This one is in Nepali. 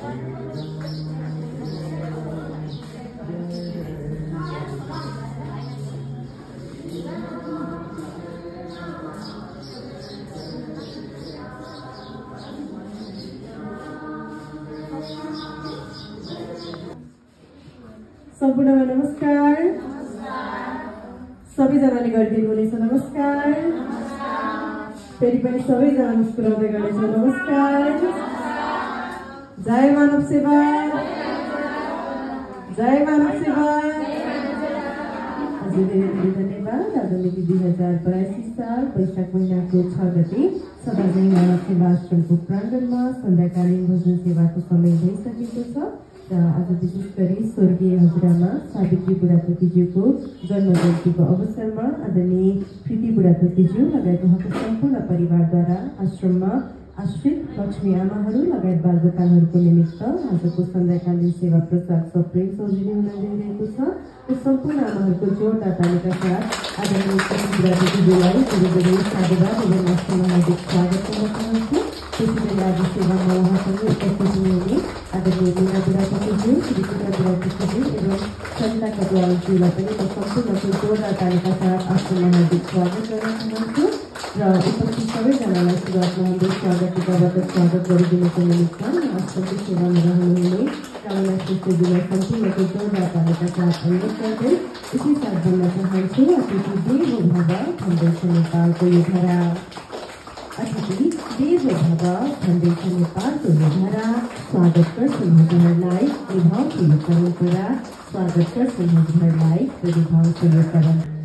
सम्पूर्णमा नमस्कार। सबैजनाले गरिदिनुहुनेछ नमस्कार। फेरि पनि सबैजना मुस्कुराउँदै गर्नेछौँ नमस्कार। जय मानव सेवा, जय मानव सेवा। हजुर धेरै धेरै धन्यवाद। आज मिति 2082 साल वैशाख महिनाको 6 गते सदाजय मानव सेवा आश्रमको प्राङ्गणमा सन्ध्याकालीन भोजन सेवाको समय भइसकेको छ र आज विशेष गरी स्वर्गीय हजुरआमा सावित्री बुढाथोकीज्यूको जन्म जयन्तीको अवसरमा आदरणीय प्रीति बुढाथोकीज्यू लगायत उहाँको सम्पूर्ण परिवारद्वारा आश्रममा आश्रित लक्ष्मी आमाहरू लगायत बालगोपालहरूको निमित्त आजको सन्ध्याकालीन सेवा प्रसाद सप्रेम सौजिनी हुन गइरहेको छ। यो सम्पूर्ण आमाहरूको जोरदार तालिका साथ आदरणीय प्रीति बुढाथोकीज्यूलाई धेरै साधुवाद एवं आश्रममा हार्दिक स्वागत गर्न चाहन्छु। त्यसैले आज सेवामा उहाँसँगै उपस्थित हुनुहुने आदरणीय मीरा बुढाथोकीज्यू, श्री मीरा बुढाथोकीज्यू एवं सरिता कटुवालज्यूलाई पनि म सम्पूर्णको जोरदार तालिका साथ आश्रममा हार्दिक स्वागत गर्न चाहन्छु र उपस्थित सबैजनालाई सुरुवातमा हाम्रो स्वागत स्वागत गरिदिनुको निमित्त आश्रमको सेवामा रहनुहुने कामना श्रेष्ठज्यूलाई सम्पूर्णको जोरदार तालिका साथ अनुरोध गर्दै यसै साथ भन्न चाहन्छु अतिथि देव भव भन्दैछ नेपालको यो धारा, अतिथि देव भव भन्दैछ नेपालको यो धारा। स्वागत गर्छौँ हजुरहरूलाई निभाउँछु यो परम्परा, स्वागत गर्छौँ हजुरहरूलाई निभाउँछु यो परम्परा।